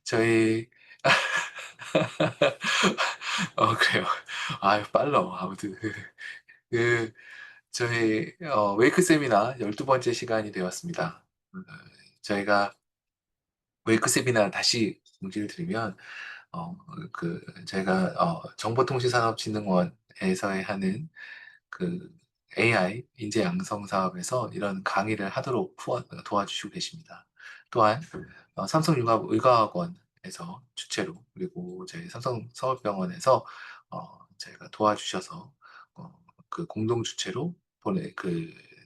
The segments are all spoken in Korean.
저희 그래요. 아유 빨라. 아무튼 그 저희 웨이크 세미나 12번째 시간이 되었습니다. 저희가 웨이크 세미나 다시 공지를 드리면 어 저희가 정보통신산업진흥원에서 하는 그 AI 인재 양성 사업에서 이런 강의를 하도록 도와주시고 계십니다. 또한 삼성의과학원에서 주최로, 그리고 저희 삼성 서울병원에서 저희가 도와주셔서 그 공동 주최로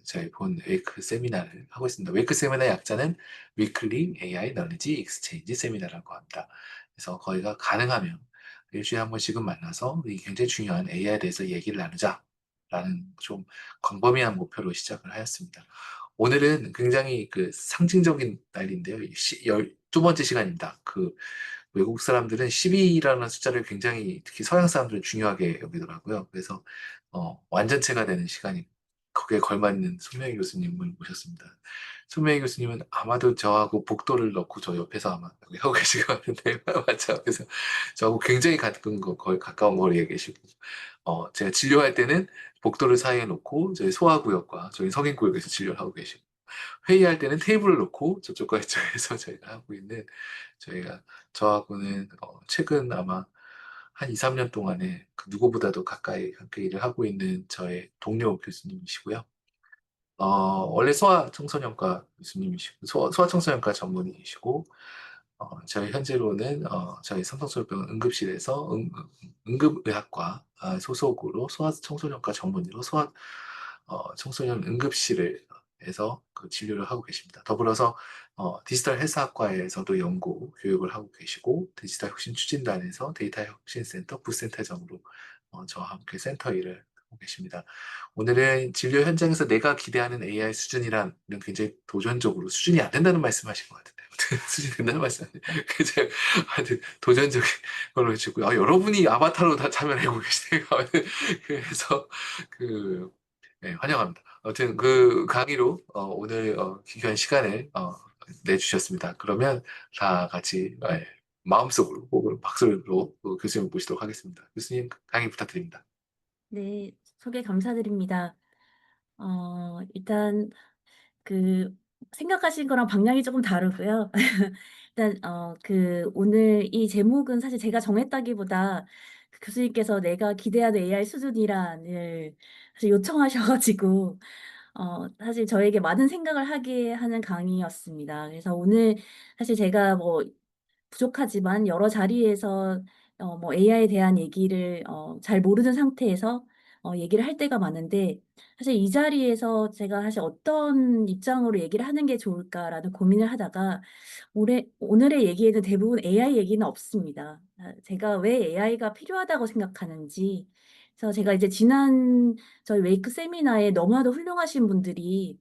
저희 본 웨이크 세미나를 하고 있습니다. 웨이크 세미나 약자는 위클리 AI 너리지 익스체인지 세미나라고 합니다. 그래서 거기가 가능하면 일주일에 한 번씩은 만나서 이 굉장히 중요한 AI에 대해서 얘기를 나누자라는 좀 광범위한 목표로 시작을 하였습니다. 오늘은 굉장히 그 상징적인 날인데요. 12번째 시간입니다. 외국 사람들은 12라는 숫자를 굉장히, 특히 서양 사람들은 중요하게 여기더라고요. 그래서 완전체가 되는 시간이, 거기에 걸맞는 손명희 교수님을 모셨습니다. 손명희 교수님은 아마도 저하고 복도를 넣고 저 옆에서 아마 여기 하고 계실 것 같은데 맞죠? 그래서 저하고 굉장히 거의 가까운 거리에 계시고, 제가 진료할 때는 복도를 사이에 놓고 저희 소아구역과 저희 성인구역에서 진료를 하고 계시고, 회의할 때는 테이블을 놓고 저쪽과 이쪽에서 저희가 하고 있는, 저희가 저하고는 최근 아마 한 2, 3년 동안에 그 누구보다도 가까이 함께 일을 하고 있는 저의 동료 교수님이시고요. 원래 소아청소년과 교수님이시고, 소아청소년과 전문의이시고, 저희 현재로는 저희 삼성서울병원 응급실에서 응급의학과 소속으로 소아청소년과 전문의로 청소년 응급실에서 그 진료를 하고 계십니다. 더불어서 디지털 헬스학과에서도 연구 교육을 하고 계시고, 디지털 혁신 추진단에서 데이터 혁신센터 부센터장으로 저와 함께 센터 일을 하고 계십니다. 오늘은 진료 현장에서 내가 기대하는 AI 수준이란, 굉장히 도전적으로, 수준이 안 된다는 말씀하신 것 같은데 수준이 된다는 말씀 그제 하여튼 도전적인 걸로 해주고요. 여러분이 아바타로 다 참여하고 계시네요. 그래서 네, 환영합니다. 아무튼 그 강의로 오늘 귀한 시간을 내주셨습니다. 그러면 다 같이 마음속으로 혹은 박수로 교수님 모시도록 하겠습니다. 교수님 강의 부탁드립니다. 네, 소개 감사드립니다. 일단 그 생각하신 거랑 방향이 조금 다르고요. 일단 오늘 이 제목은 사실 제가 정했다기보다 그 교수님께서 "내가 기대하는 AI 수준이란"을 사실 요청하셔 가지고 사실 저에게 많은 생각을 하게 하는 강의였습니다. 그래서 오늘 사실 제가 뭐 부족하지만 여러 자리에서 뭐 AI에 대한 얘기를 잘 모르는 상태에서 얘기를 할 때가 많은데, 사실 이 자리에서 제가 사실 '어떤 입장으로 얘기를 하는 게 좋을까.'라는 고민을 하다가 오늘의 얘기에는 대부분 AI 얘기는 없습니다. 제가 왜 AI가 필요하다고 생각하는지. 그래서 제가 이제 지난 저희 웨이크 세미나에 너무나도 훌륭하신 분들이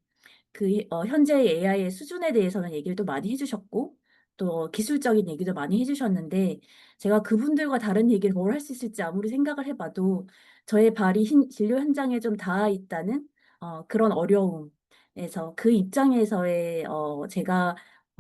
현재의 AI의 수준에 대해서는 얘기를 또 많이 해 주셨고, 또 기술적인 얘기도 많이 해 주셨는데, 제가 그분들과 다른 얘기를 뭘 할 수 있을지 아무리 생각을 해 봐도 저의 발이 진료 현장에 좀 닿아 있다는 그런 어려움에서, 그 입장에서의 제가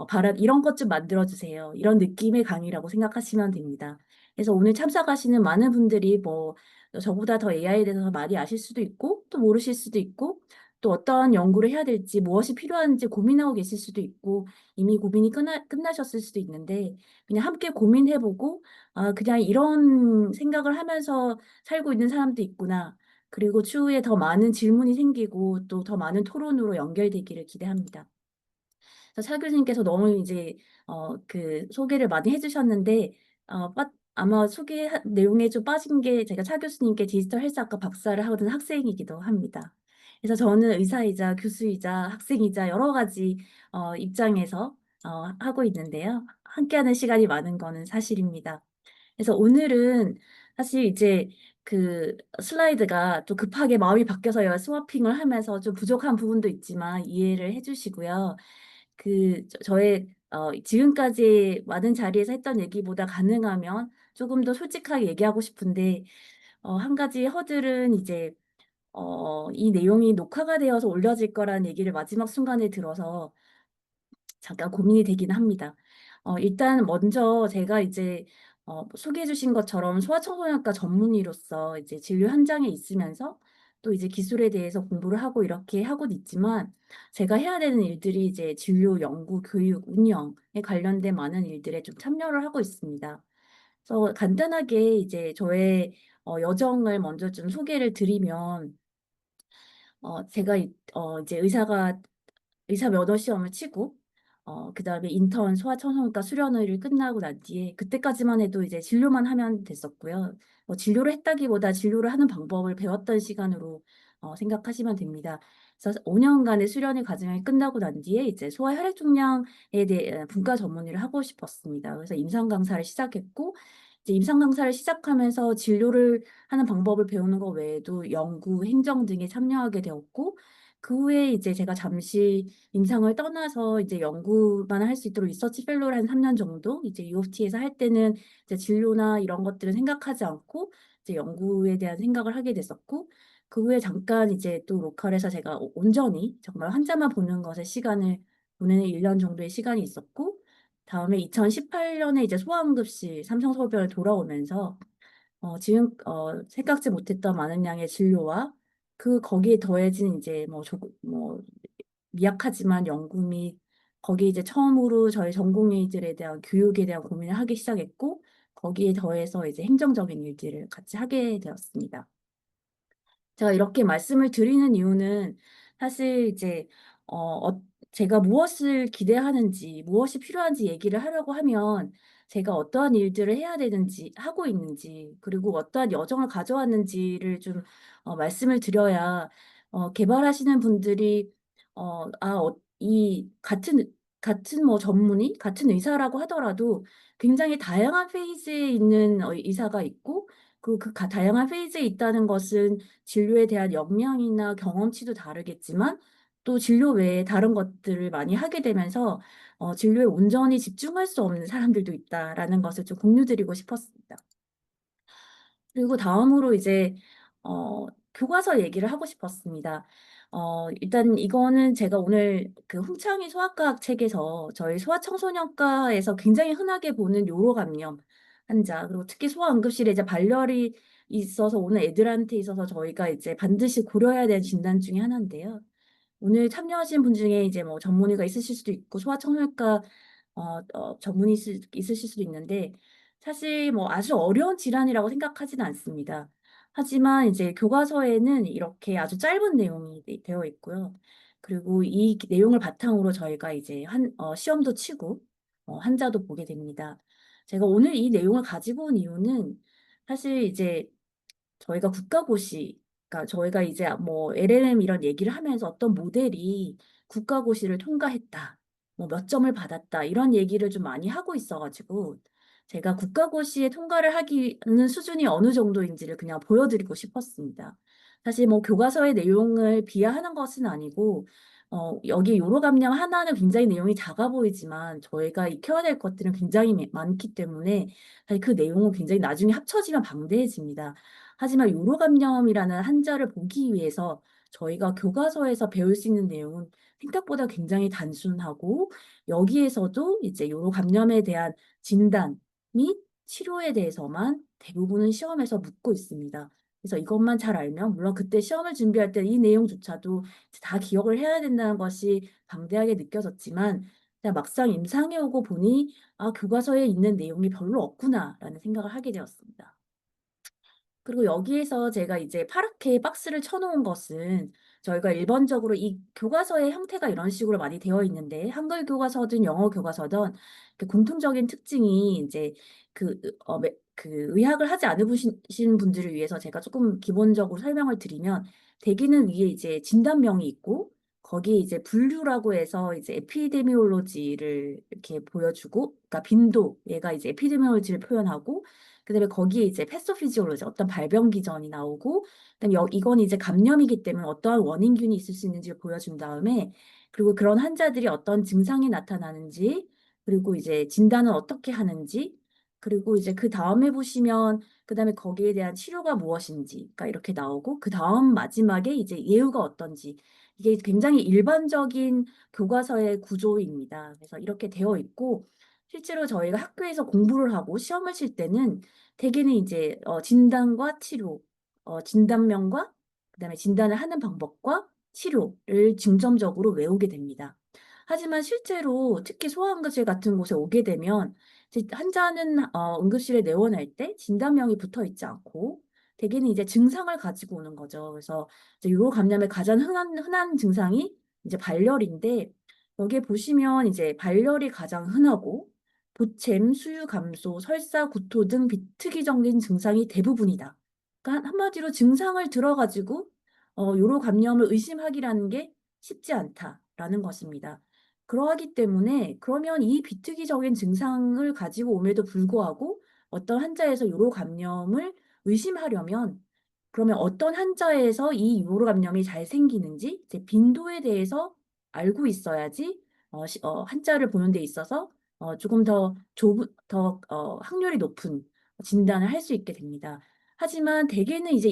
바란 '이런 것 좀 만들어 주세요.' 이런 느낌의 강의라고 생각하시면 됩니다. 그래서 오늘 참석하시는 많은 분들이 뭐 저보다 더 AI에 대해서 많이 아실 수도 있고, 또 모르실 수도 있고, 또 어떠한 연구를 해야 될지, 무엇이 필요한지 고민하고 계실 수도 있고, 이미 고민이 끝나셨을 수도 있는데, 그냥 함께 고민해 보고 '아, 그냥 이런 생각을 하면서 살고 있는 사람도 있구나.' 그리고 추후에 더 많은 질문이 생기고 또 더 많은 토론으로 연결되기를 기대합니다. 그래서 차 교수님께서 너무 이제 소개를 많이 해 주셨는데, 아마 내용에 좀 빠진 게, 제가 차 교수님께 디지털 헬스학과 박사를 하던 학생이기도 합니다. 그래서 저는 의사이자 교수이자 학생이자 여러 가지 입장에서 하고 있는데요. 함께하는 시간이 많은 거는 사실입니다. 그래서 오늘은 사실 이제 슬라이드가 또 급하게 마음이 바뀌어서 스와핑을 하면서 좀 부족한 부분도 있지만 이해를 해 주시고요. 저의 지금까지 많은 자리에서 했던 얘기보다 가능하면 조금 더 솔직하게 얘기하고 싶은데, 한 가지 허들은 이제 이 내용이 녹화가 되어서 올려질 거라는 얘기를 마지막 순간에 들어서 잠깐 고민이 되긴 합니다. 일단 먼저 제가 이제 소개해 주신 것처럼 소아청소년과 전문의로서 이제 진료 현장에 있으면서 또 이제 기술에 대해서 공부를 하고 이렇게 하고는 있지만, 제가 해야 되는 일들이 이제 진료, 연구, 교육, 운영에 관련된 많은 일들에 좀 참여를 하고 있습니다. 그래서 간단하게 이제 저의 여정을 먼저 좀 소개를 드리면, 제가 이제 의사 면허 시험을 치고 그다음에 인턴 소아청소년과 수련을 끝나고 난 뒤에, 그때까지만 해도 이제 진료만 하면 됐었고요. 진료를 했다기보다 진료를 하는 방법을 배웠던 시간으로 생각하시면 됩니다. 그래서 5 년간의 수련의 과정이 끝나고 난 뒤에 이제 소아 혈액 종양에 대해 분과 전문의를 하고 싶었습니다. 그래서 임상 강사를 시작했고, 이제 임상 강사를 시작하면서 진료를 하는 방법을 배우는 것 외에도 연구, 행정 등에 참여하게 되었고, 그 후에 이제 제가 잠시 임상을 떠나서 이제 연구만 할 수 있도록 리서치 펠로우를 한 3년 정도 이제 UofT에서 할 때는 이제 진료나 이런 것들은 생각하지 않고 이제 연구에 대한 생각을 하게 됐었고, 그 후에 잠깐 이제 또 로컬에서 제가 온전히 정말 환자만 보는 것에 시간을 보내는 1년 정도의 시간이 있었고, 다음에 2018 년에 이제 소아응급실 삼성서울병원에 돌아오면서 지금 생각지 못했던 많은 양의 진료와 거기에 더해진 이제 미약하지만 연구 및 거기에 이제 처음으로 저희 전공의들에 대한 교육에 대한 고민을 하기 시작했고, 거기에 더해서 이제 행정적인 일들을 같이 하게 되었습니다. 제가 이렇게 말씀을 드리는 이유는, 사실 이제 제가 무엇을 기대하는지, 무엇이 필요한지 얘기를 하려고 하면, 제가 어떠한 일들을 해야 되는지, 하고 있는지, 그리고 어떠한 여정을 가져왔는지를 좀 말씀을 드려야 개발하시는 분들이 이 같은 뭐 전문의, 같은 의사라고 하더라도 굉장히 다양한 페이지에 있는 의사가 있고, 다양한 페이지에 있다는 것은 진료에 대한 역량이나 경험치도 다르겠지만, 또 진료 외에 다른 것들을 많이 하게 되면서 '진료에 온전히 집중할 수 없는 사람들도 있다.'라는 것을 좀 공유드리고 싶었습니다. 그리고 다음으로 이제 교과서 얘기를 하고 싶었습니다. 일단 이거는 제가 오늘 그 홍창희 소아과학 책에서 저희 소아청소년과에서 굉장히 흔하게 보는 요로 감염 환자, 그리고 특히 소아응급실에 이제 발열이 있어서 오는 애들한테 있어서 저희가 이제 반드시 고려해야 되는 진단 중에 하나인데요. 오늘 참여하신 분 중에 이제 뭐 전문의가 있으실 수도 있고 소아청소년과 전문의 있으실 수도 있는데, 사실 뭐 아주 어려운 질환이라고 생각하지는 않습니다. 하지만 이제 교과서에는 이렇게 아주 짧은 내용이 되어 있고요. 그리고 이 내용을 바탕으로 저희가 이제 시험도 치고 환자도 보게 됩니다. 제가 오늘 이 내용을 가지고 온 이유는, 사실 이제 저희가 국가고시, 그러니까 저희가 이제 뭐 LLM 이런 얘기를 하면서 어떤 모델이 국가고시를 통과했다, 뭐 몇 점을 받았다, 이런 얘기를 좀 많이 하고 있어 가지고, 제가 국가고시에 통과를 하는 수준이 어느 정도인지를 그냥 보여드리고 싶었습니다. 사실 뭐 교과서의 내용을 비하하는 것은 아니고, 여기 요로 감량 하나는 굉장히 내용이 작아 보이지만 저희가 익혀야 될 것들은 굉장히 많기 때문에 사실 그 내용은 굉장히 나중에 합쳐지면 방대해집니다. 하지만 요로 감염이라는 한자를 보기 위해서 저희가 교과서에서 배울 수 있는 내용은 생각보다 굉장히 단순하고, 여기에서도 이제 요로 감염에 대한 진단 및 치료에 대해서만 대부분은 시험에서 묻고 있습니다. 그래서 이것만 잘 알면, 물론 그때 시험을 준비할 때 이 내용조차도 이제 다 기억을 해야 된다는 것이 방대하게 느껴졌지만, 그냥 막상 임상에 오고 보니 '아, 교과서에 있는 내용이 별로 없구나.'라는 생각을 하게 되었습니다. 그리고 여기에서 제가 이제 파랗게 박스를 쳐 놓은 것은, 저희가 일반적으로 이 교과서의 형태가 이런 식으로 많이 되어 있는데, 한글 교과서든 영어 교과서든 그 공통적인 특징이 이제 의학을 하지 않으신 분들을 위해서 제가 조금 기본적으로 설명을 드리면, 대개는 위에 이제 진단명이 있고, 거기에 이제 분류라고 해서 이제 에피데미올로지를 이렇게 보여주고, 그러니까 빈도, 얘가 이제 에피데미올로지를 표현하고, 그다음에 거기에 이제 패소피지올로지, 어떤 발병 기전이 나오고, 그다음에 이건 이제 감염이기 때문에 어떠한 원인균이 있을 수 있는지를 보여준 다음에, 그리고 그런 환자들이 어떤 증상이 나타나는지, 그리고 이제 진단은 어떻게 하는지, 그리고 이제 그다음에 보시면 그다음에 거기에 대한 치료가 무엇인지가 이렇게 나오고, 그다음 마지막에 이제 예후가 어떤지, 이게 굉장히 일반적인 교과서의 구조입니다. 그래서 이렇게 되어 있고, 실제로 저희가 학교에서 공부를 하고 시험을 칠 때는 대개는 이제 진단과 치료, 진단명과 그다음에 진단을 하는 방법과 치료를 중점적으로 외우게 됩니다. 하지만 실제로 특히 소아응급실 같은 곳에 오게 되면 이제 환자는 응급실에 내원할 때 진단명이 붙어 있지 않고 대개는 이제 증상을 가지고 오는 거죠. 그래서 이제 요로 감염의 가장 흔한 증상이 이제 발열인데 여기에 보시면 이제 발열이 가장 흔하고 보챔, 수유 감소, 설사, 구토 등 비특이적인 증상이 대부분이다. 그러니까 한마디로 증상을 들어 가지고 요로 감염을 의심하기라는 게 쉽지 않다라는 것입니다. 그러하기 때문에 그러면 이 비특이적인 증상을 가지고 옴에도 불구하고 어떤 환자에서 요로 감염을 의심하려면 그러면 어떤 환자에서 이 요로 감염이 잘 생기는지 이제 빈도에 대해서 알고 있어야지 환자를 보는 데 있어서 조금 더 좁은 확률이 높은 진단을 할 수 있게 됩니다. 하지만 대개는 이제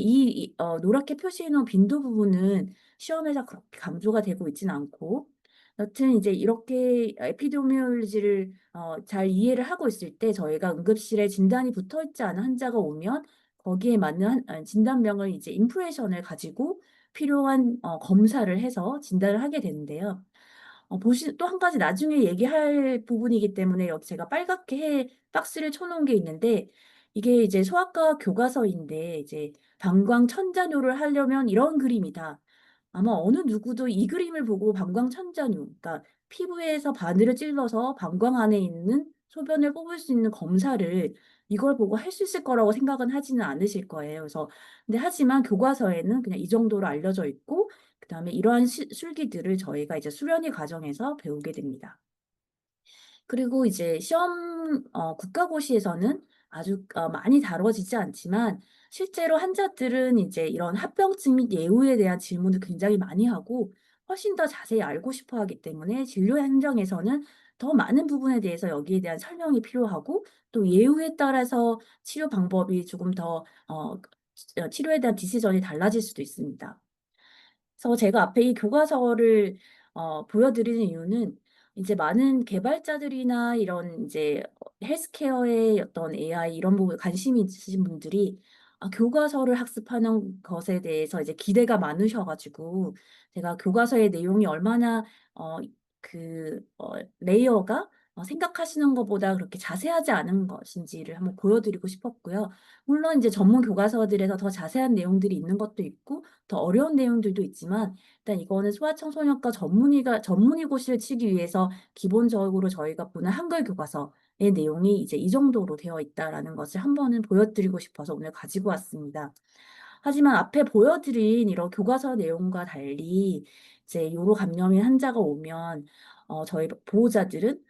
노랗게 표시해 놓은 빈도 부분은 시험에서 그렇게 강조가 되고 있지는 않고 여튼 이제 이렇게 에피데미올로지를 잘 이해를 하고 있을 때 저희가 응급실에 진단이 붙어 있지 않은 환자가 오면 거기에 맞는 진단명을 이제 임프레션을 가지고 필요한 검사를 해서 진단을 하게 되는데요. 보시 또 한 가지 나중에 얘기할 부분이기 때문에 여기 제가 빨갛게 박스를 쳐 놓은 게 있는데 이게 이제 소아과 교과서인데 이제 방광 천자뇨를 하려면 이런 그림이다. 아마 어느 누구도 이 그림을 보고 방광천자뇨 그러니까 피부에서 바늘을 찔러서 방광 안에 있는 소변을 뽑을 수 있는 검사를 이걸 보고 할 수 있을 거라고 생각은 하지는 않으실 거예요. 그래서 근데 하지만 교과서에는 그냥 이 정도로 알려져 있고 그다음에 이러한 술기들을 저희가 이제 수련의 과정에서 배우게 됩니다. 그리고 이제 시험 국가고시에서는 아주 많이 다뤄지지 않지만 실제로 환자들은 이제 이런 합병증 및 예후에 대한 질문을 굉장히 많이 하고 훨씬 더 자세히 알고 싶어 하기 때문에 진료 현장에서는 더 많은 부분에 대해서 여기에 대한 설명이 필요하고 또 예후에 따라서 치료 방법이 조금 더 치료에 대한 디시전이 달라질 수도 있습니다. 그래서 제가 앞에 이 교과서를 보여드리는 이유는 이제 많은 개발자들이나 이런 이제 헬스케어의 어떤 AI 이런 부분에 관심이 있으신 분들이 교과서를 학습하는 것에 대해서 이제 기대가 많으셔 가지고 제가 교과서의 내용이 얼마나 어 레이어가 생각하시는 것보다 그렇게 자세하지 않은 것인지를 한번 보여드리고 싶었고요. 물론 이제 전문 교과서들에서 더 자세한 내용들이 있는 것도 있고 더 어려운 내용들도 있지만 일단 이거는 소아청소년과 전문의고시를 치기 위해서 기본적으로 저희가 보는 한글 교과서의 내용이 이제 이 정도로 되어 있다라는 것을 한 번은 보여드리고 싶어서 오늘 가지고 왔습니다. 하지만 앞에 보여드린 이런 교과서 내용과 달리 이제 요로 감염인 환자가 오면 저희 보호자들은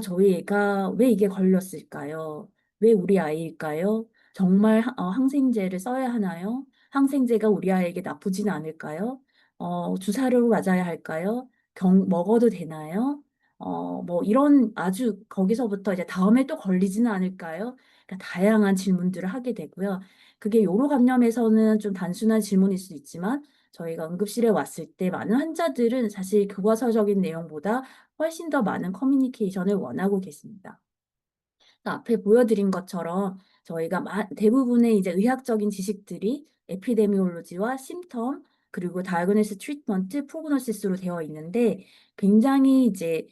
저희 애가 왜 이게 걸렸을까요? 왜 우리 아이일까요? 정말 항생제를 써야 하나요? 항생제가 우리 아이에게 나쁘지는 않을까요? 주사를 맞아야 할까요? 먹어도 되나요? 뭐 이런 아주 거기서부터 이제 '다음에 또 걸리지는 않을까요?' 그러니까 다양한 질문들을 하게 되고요. 그게 요로 감염에서는 좀 단순한 질문일 수 있지만 저희가 응급실에 왔을 때 많은 환자들은 사실 교과서적인 내용보다 훨씬 더 많은 커뮤니케이션을 원하고 계십니다. 앞에 보여드린 것처럼 저희가 대부분의 이제 의학적인 지식들이 에피데미올로지와 심텀 그리고 다이그노시스 트리트먼트 프로그노시스로 되어 있는데 굉장히 이제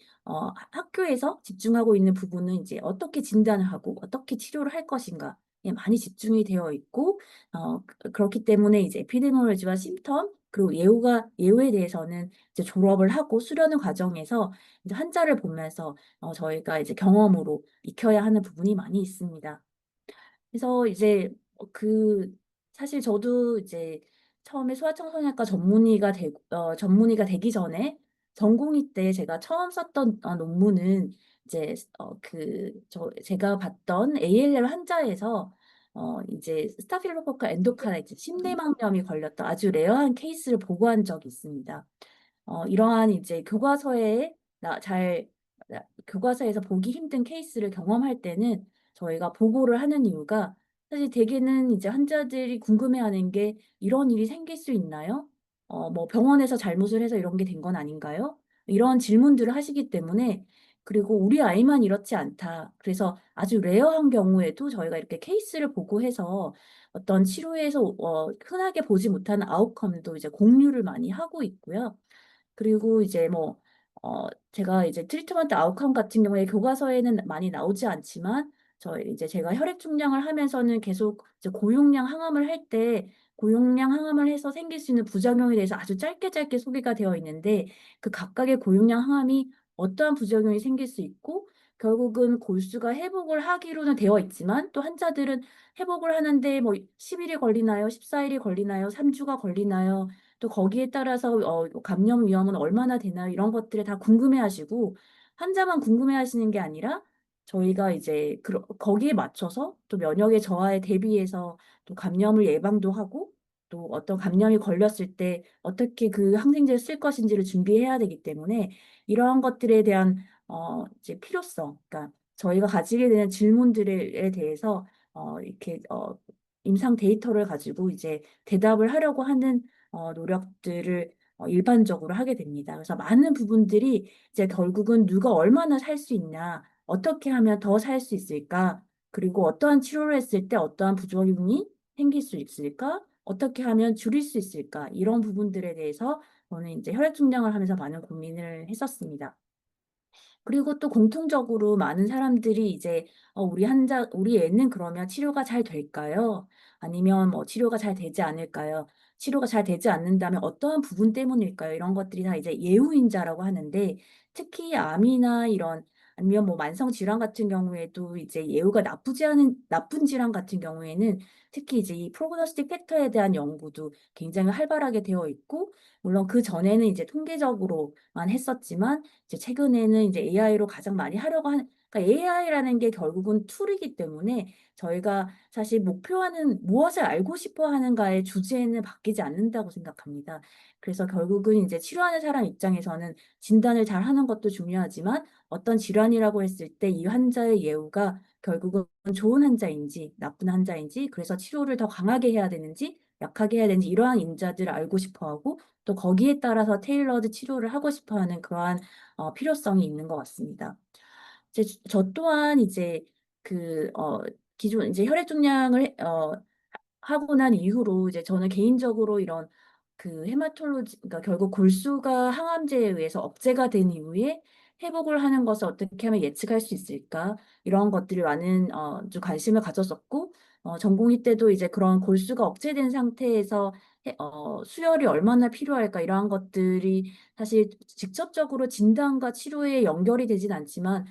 학교에서 집중하고 있는 부분은 이제 어떻게 진단을 하고 어떻게 치료를 할 것인가에 많이 집중이 되어 있고 그렇기 때문에 이제 에피데미올로지와 심텀 그리고 예후에 대해서는 이제 졸업을 하고 수련의 과정에서 이제 환자를 보면서 저희가 이제 경험으로 익혀야 하는 부분이 많이 있습니다. 그래서 이제 사실 저도 이제 처음에 소아청소년과 전문의가 되기 전에 전공의 때 제가 처음 썼던 논문은 이제 제가 봤던 ALL 환자에서 이제 스타필로코카 엔도카라이티스 심내막염이 걸렸던 아주 레어한 케이스를 보고한 적이 있습니다. 이러한 이제 나 잘 교과서에서 보기 힘든 케이스를 경험할 때는 저희가 보고를 하는 이유가 사실 대개는 이제 환자들이 궁금해하는 게 "이런 일이 생길 수 있나요? 뭐 병원에서 잘못을 해서 이런 게 된 건 아닌가요?" 이런 질문들을 하시기 때문에 그리고 우리 아이만 이렇지 않다. 그래서 아주 레어한 경우에도 저희가 이렇게 케이스를 보고 해서 어떤 치료에서 흔하게 보지 못하는 아웃컴도 이제 공유를 많이 하고 있고요. 그리고 이제 뭐, 제가 이제 트리트먼트 아웃컴 같은 경우에 교과서에는 많이 나오지 않지만, 이제 제가 혈액 중량을 하면서는 계속 이제 고용량 항암을 할 때, 고용량 항암을 해서 생길 수 있는 부작용에 대해서 아주 짧게 짧게 소개가 되어 있는데, 그 각각의 고용량 항암이 어떠한 부작용이 생길 수 있고, 결국은 골수가 회복을 하기로는 되어 있지만, 또 환자들은 회복을 하는데 뭐 10일이 걸리나요? 14일이 걸리나요? 3주가 걸리나요? 또 거기에 따라서 감염 위험은 얼마나 되나요? 이런 것들을 다 궁금해하시고 환자만 궁금해하시는 게 아니라 저희가 이제 거기에 맞춰서 또 면역의 저하에 대비해서 또 감염을 예방도 하고 또 어떤 감염이 걸렸을 때 어떻게 그 항생제를 쓸 것인지를 준비해야 되기 때문에 이러한 것들에 대한 이제 필요성, 그러니까 저희가 가지게 되는 질문들에 대해서 이렇게 임상 데이터를 가지고 이제 대답을 하려고 하는 노력들을 일반적으로 하게 됩니다. 그래서 많은 부분들이 이제 결국은 누가 얼마나 살 수 있냐, 어떻게 하면 더 살 수 있을까, 그리고 어떠한 치료를 했을 때 어떠한 부작용이 생길 수 있을까, 어떻게 하면 줄일 수 있을까, 이런 부분들에 대해서 저는 이제 혈액 중량을 하면서 많은 고민을 했었습니다. 그리고 또 공통적으로 많은 사람들이 이제 우리 애는 그러면 치료가 잘 될까요? 아니면 뭐 치료가 잘 되지 않을까요? 치료가 잘 되지 않는다면 어떠한 부분 때문일까요? 이런 것들이 다 이제 예후인자라고 하는데 특히 암이나 이런 아니면 뭐 만성 질환 같은 경우에도 이제 예후가 나쁘지 않은 나쁜 질환 같은 경우에는 특히 이제 이 프로그노스틱 팩터에 대한 연구도 굉장히 활발하게 되어 있고 물론 그 전에는 이제 통계적으로만 했었지만 이제 최근에는 이제 AI로 가장 많이 하려고 하는 그러니까 AI라는 게 결국은 툴이기 때문에 저희가 사실 목표하는 무엇을 알고 싶어 하는가의 주제는 바뀌지 않는다고 생각합니다. 그래서 결국은 이제 치료하는 사람 입장에서는 진단을 잘 하는 것도 중요하지만 어떤 질환이라고 했을 때 이 환자의 예후가 결국은 좋은 환자인지 나쁜 환자인지 그래서 치료를 더 강하게 해야 되는지 약하게 해야 되는지 이러한 인자들을 알고 싶어 하고 또 거기에 따라서 테일러드 치료를 하고 싶어 하는 그러한 필요성이 있는 것 같습니다. 이제 저 또한 이제 그 기존 이제 혈액 중량을 하고 난 이후로 이제 저는 개인적으로 이런 그 헤마톨로지 그러니까 결국 골수가 항암제에 의해서 억제가 된 이후에 회복을 하는 것을 어떻게 하면 예측할 수 있을까? 이런 것들이 많은 좀 관심을 가졌었고 전공의 때도 이제 그런 골수가 억제된 상태에서 수혈이 얼마나 필요할까 이러한 것들이 사실 직접적으로 진단과 치료에 연결이 되진 않지만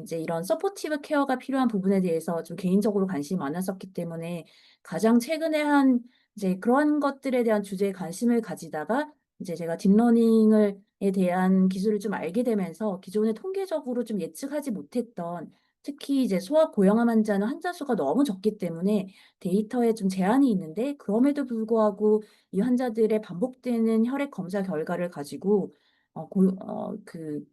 이제 이런 서포티브 케어가 필요한 부분에 대해서 좀 개인적으로 관심이 많았었기 때문에 가장 최근에 한 이제 그런 것들에 대한 주제에 관심을 가지다가 이제 제가 딥러닝에 대한 기술을 좀 알게 되면서 기존에 통계적으로 좀 예측하지 못했던 특히 이제 소아 고형암 환자는 환자 수가 너무 적기 때문에 데이터에 좀 제한이 있는데 그럼에도 불구하고 이 환자들의 반복되는 혈액 검사 결과를 가지고 그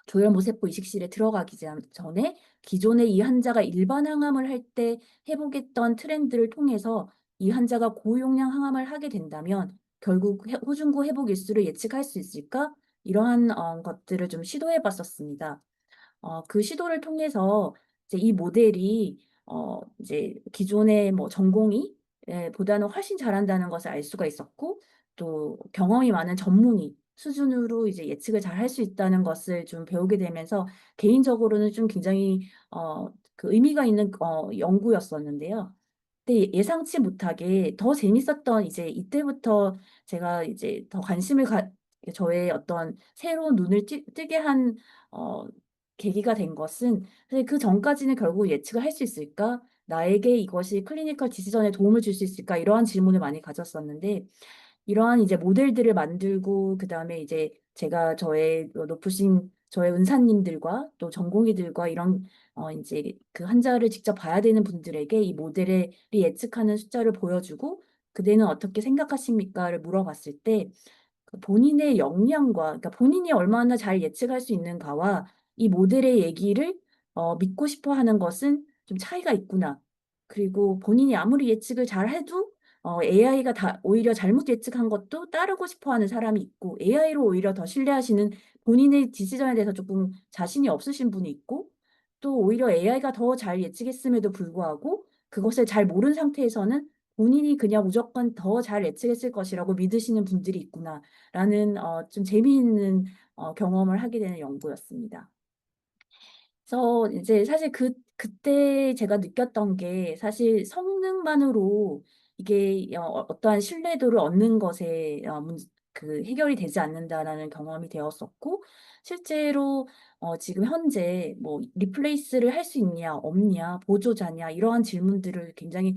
조혈모세포 이식실에 들어가기 전에 기존에 이 환자가 일반 항암을 할 때 회복했던 트렌드를 통해서 이 환자가 고용량 항암을 하게 된다면 결국 호중구 회복 일수를 예측할 수 있을까? 이러한 것들을 좀 시도해 봤었습니다. 그 시도를 통해서 이제 이 모델이 이제 기존의 뭐 전공의 보다는 훨씬 잘한다는 것을 알 수가 있었고 또 경험이 많은 전문의 수준으로 이제 예측을 잘 할 수 있다는 것을 좀 배우게 되면서 개인적으로는 좀 굉장히 그 의미가 있는 연구였었는데요. 근데 예상치 못하게 더 재밌었던 이제 이때부터 제가 이제 더 관심을 저의 어떤 새로운 눈을 뜨게 한 어 계기가 된 것은 사실 그전까지는 결국 '예측을 할 수 있을까? 나에게 이것이 클리니컬 디시전에 도움을 줄 수 있을까?' 이러한 질문을 많이 가졌었는데 이러한 이제 모델들을 만들고 그다음에 이제 제가 저의 높으신 저의 은사님들과 또 전공의들과 이런 인제 그 환자를 직접 봐야 되는 분들에게 이 모델의 예측하는 숫자를 보여주고 "그대는 어떻게 생각하십니까?"를 물어봤을 때 그 본인의 역량과 그러니까 본인이 얼마나 잘 예측할 수 있는가와 이 모델의 얘기를 믿고 싶어 하는 것은 좀 차이가 있구나. 그리고 본인이 아무리 예측을 잘해도 AI가 다 오히려 잘못 예측한 것도 따르고 싶어 하는 사람이 있고 AI로 오히려 더 신뢰하시는 본인의 디시전에 대해서 조금 자신이 없으신 분이 있고, 또 오히려 AI가 더 잘 예측했음에도 불구하고 그것을 잘 모르는 상태에서는 본인이 그냥 무조건 더 잘 예측했을 것이라고 믿으시는 분들이 있구나라는 좀 재미있는 경험을 하게 되는 연구였습니다. 그래서 이제 사실 그때 제가 느꼈던 게 사실 성능만으로 이게 어떠한 신뢰도를 얻는 것에 해결이 되지 않는다라는 경험이 되었었고, 실제로 지금 현재 뭐 리플레이스를 할 수 있냐 없냐 보조자냐 이러한 질문들을 굉장히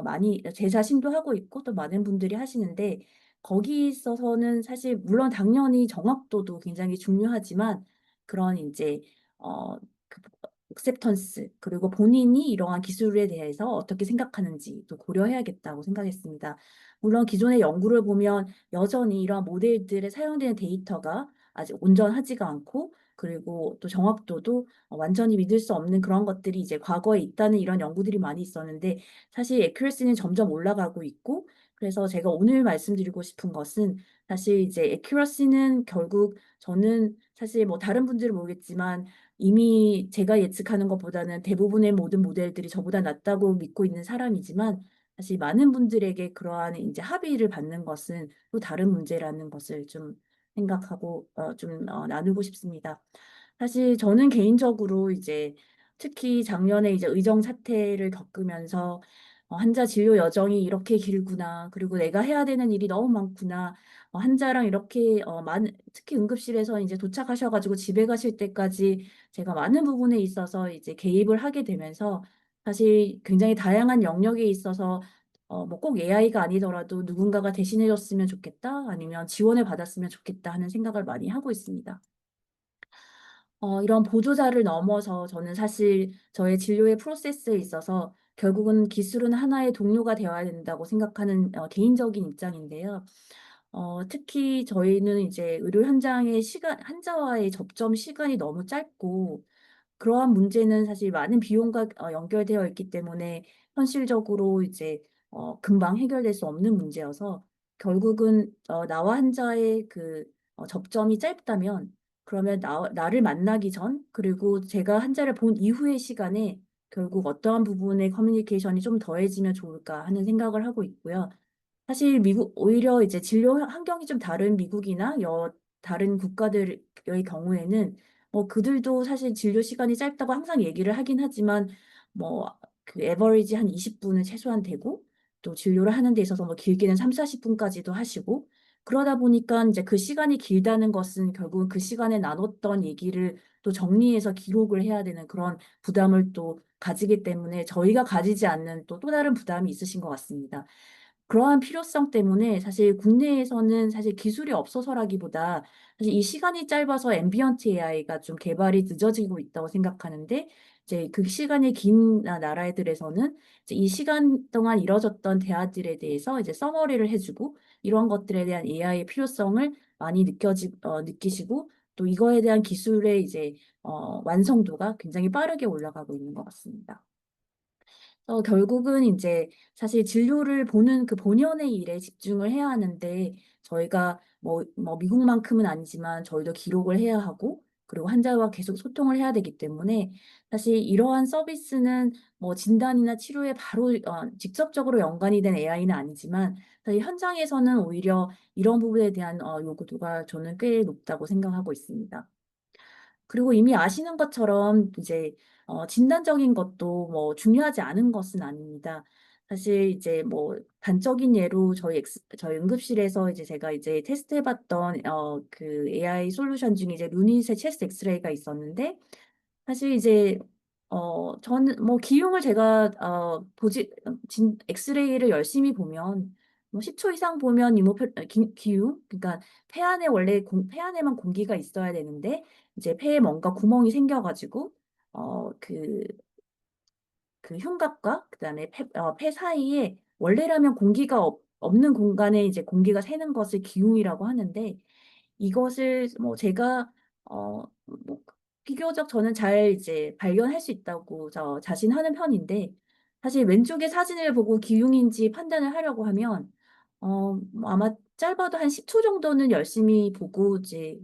많이 제 자신도 하고 있고 또 많은 분들이 하시는데, 거기 있어서는 사실 물론 당연히 정확도도 굉장히 중요하지만 그런 이제 어 그 액셉턴스 그리고 본인이 이러한 기술에 대해서 어떻게 생각하는지도 고려해야겠다고 생각했습니다. 물론 기존의 연구를 보면 여전히 이러한 모델들에 사용되는 데이터가 아직 온전하지가 않고, 그리고 또 정확도도 완전히 믿을 수 없는 그런 것들이 이제 과거에 있다는 이런 연구들이 많이 있었는데, 사실 애큐러시는 점점 올라가고 있고, 그래서 제가 오늘 말씀드리고 싶은 것은 사실 이제 애큐러시는 결국 저는 사실 뭐 다른 분들은 모르겠지만 이미 제가 예측하는 것보다는 대부분의 모든 모델들이 저보다 낫다고 믿고 있는 사람이지만, 사실 많은 분들에게 그러한 이제 합의를 받는 것은 또 다른 문제라는 것을 좀 생각하고 나누고 싶습니다. 사실 저는 개인적으로 이제 특히 작년에 이제 의정 사태를 겪으면서 환자 진료 여정이 이렇게 길구나. 그리고 내가 해야 되는 일이 너무 많구나. 환자랑 이렇게 특히 응급실에서 이제 도착하셔 가지고 집에 가실 때까지 제가 많은 부분에 있어서 이제 개입을 하게 되면서 사실 굉장히 다양한 영역에 있어서 뭐 꼭 AI가 아니더라도 '누군가가 대신해 줬으면 좋겠다.' 아니면 '지원을 받았으면 좋겠다.' 하는 생각을 많이 하고 있습니다. 이런 보조자를 넘어서 저는 사실 저의 진료의 프로세스에 있어서 결국은 기술은 하나의 동료가 되어야 된다고 생각하는 개인적인 입장인데요. 특히 저희는 이제 의료 현장의 환자와의 접점 시간이 너무 짧고, 그러한 문제는 사실 많은 비용과 연결되어 있기 때문에 현실적으로 이제 금방 해결될 수 없는 문제여서, 결국은 나와 환자의 접점이 짧다면 그러면 나를 만나기 전 그리고 제가 환자를 본 이후의 시간에 결국 어떠한 부분의 커뮤니케이션이 좀 더해지면 좋을까 하는 생각을 하고 있고요. 사실 오히려 이제 진료 환경이 좀 다른 미국이나 다른 국가들의 경우에는 그들도 사실 진료 시간이 짧다고 항상 얘기를 하긴 하지만, 뭐 에버리지 한 20 분은 최소한 되고, 또 진료를 하는 데 있어서 뭐 길게는 30-40 분까지도 하시고, 그러다 보니까 이제 그 시간이 길다는 것은 결국은 그 시간에 나눴던 얘기를 또 정리해서 기록을 해야 되는 그런 부담을 또 가지기 때문에 저희가 가지지 않는 또 다른 부담이 있으신 것 같습니다. 그러한 필요성 때문에 사실 국내에서는 사실 기술이 없어서라기보다 사실 이 시간이 짧아서 앰비언트 AI가 좀 개발이 늦어지고 있다고 생각하는데, 이제 그 시간이 긴 나라들에서는 이제 이 시간 동안 이뤄졌던 대화들에 대해서 이제 서머리를 해 주고, 이런 것들에 대한 AI의 필요성을 많이 느끼시고, 또 이거에 대한 기술의 이제 완성도가 굉장히 빠르게 올라가고 있는 것 같습니다. 결국은 이제 사실 진료를 보는 그 본연의 일에 집중을 해야 하는데, 저희가 뭐 미국만큼은 아니지만 저희도 기록을 해야 하고, 그리고 환자와 계속 소통을 해야 되기 때문에 사실 이러한 서비스는 뭐 진단이나 치료에 바로 직접적으로 연관이 된 AI는 아니지만, 사실 현장에서는 오히려 이런 부분에 대한 요구도가 저는 꽤 높다고 생각하고 있습니다. 그리고 이미 아시는 것처럼 이제 진단적인 것도 뭐 중요하지 않은 것은 아닙니다. 사실 이제 뭐 단적인 예로 저희 응급실에서 이제 제가 이제 테스트해 봤던 AI 솔루션 중에 이제 루닛의 체스트 엑스레이가 있었는데, 사실 이제 저는 뭐 기흉을 제가 보지 진 엑스레이를 열심히 보면 뭐 10초 이상 보면 이모페 아 기 기흉, 그러니까 폐 안에만 공기가 있어야 되는데 이제 폐에 뭔가 구멍이 생겨 가지고 어 그 흉곽과 그다음에 폐 사이에 원래라면 공기가 없는 공간에 이제 공기가 새는 것을 기흉이라고 하는데, 이것을 뭐 제가 뭐 비교적 저는 잘 이제 발견할 수 있다고 자신하는 편인데, 사실 왼쪽의 사진을 보고 기흉인지 판단을 하려고 하면 뭐 아마 짧아도 한 10초 정도는 열심히 보고 이제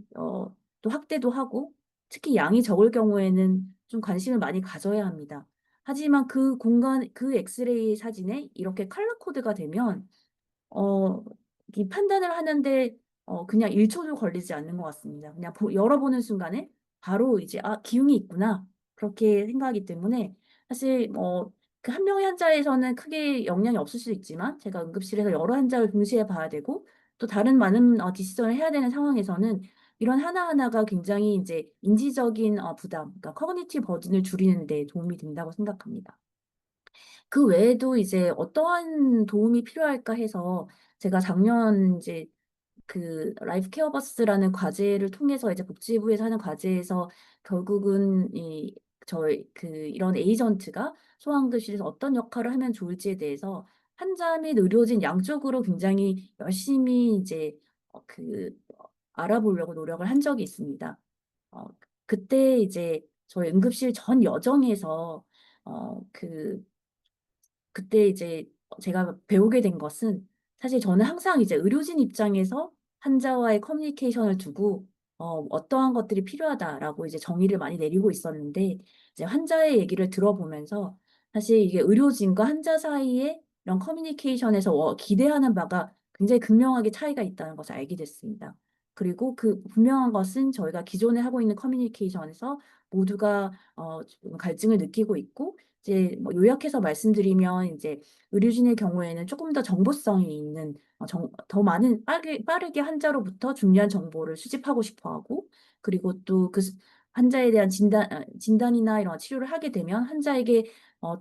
또 확대도 하고 특히 양이 적을 경우에는 좀 관심을 많이 가져야 합니다. 하지만 그 공간 그 엑스레이 사진에 이렇게 컬러 코드가 되면 어 이 판단을 하는데 그냥 1 초도 걸리지 않는 것 같습니다. 그냥 열어보는 순간에 바로 이제 '아 기흉이 있구나.' 그렇게 생각하기 때문에 사실 그 한 명의 환자에서는 크게 영향이 없을 수 있지만 제가 응급실에서 여러 환자를 동시에 봐야 되고 또 다른 많은 디시전을 해야 되는 상황에서는 이런 하나하나가 굉장히 인제 인지적인 부담 그러니까 커그니티브 버든을 줄이는 데 도움이 된다고 생각합니다. 그 외에도 이제 '어떠한 도움이 필요할까?' 해서 제가 작년 인제 그 라이프 케어 버스라는 과제를 통해서 이제 복지부에서 하는 과제에서 결국은 이 저희 이런 에이전트가 소아응급실에서 어떤 역할을 하면 좋을지에 대해서 환자 및 의료진 양쪽으로 굉장히 열심히 이제 알아보려고 노력을 한 적이 있습니다. 그때 이제 저희 응급실 전 여정에서 어그 그때 이제 제가 배우게 된 것은 사실 저는 항상 이제 의료진 입장에서 환자와의 커뮤니케이션을 두고 "어떠한 것들이 필요하다."라고 이제 정의를 많이 내리고 있었는데 이제 환자의 얘기를 들어보면서 사실 이게 의료진과 환자 사이에 이런 커뮤니케이션에서 기대하는 바가 굉장히 극명하게 차이가 있다는 것을 알게 됐습니다. 그리고 그 분명한 것은 저희가 기존에 하고 있는 커뮤니케이션에서 모두가 좀 갈증을 느끼고 있고 이제 뭐 요약해서 말씀드리면 인제 의료진의 경우에는 쪼끔 더 정보성이 있는 더 많은 빠르게 환자로부터 중요한 정보를 수집하고 싶어 하고 그리고 또 환자에 대한 진단이나 이런 치료를 하게 되면 환자에게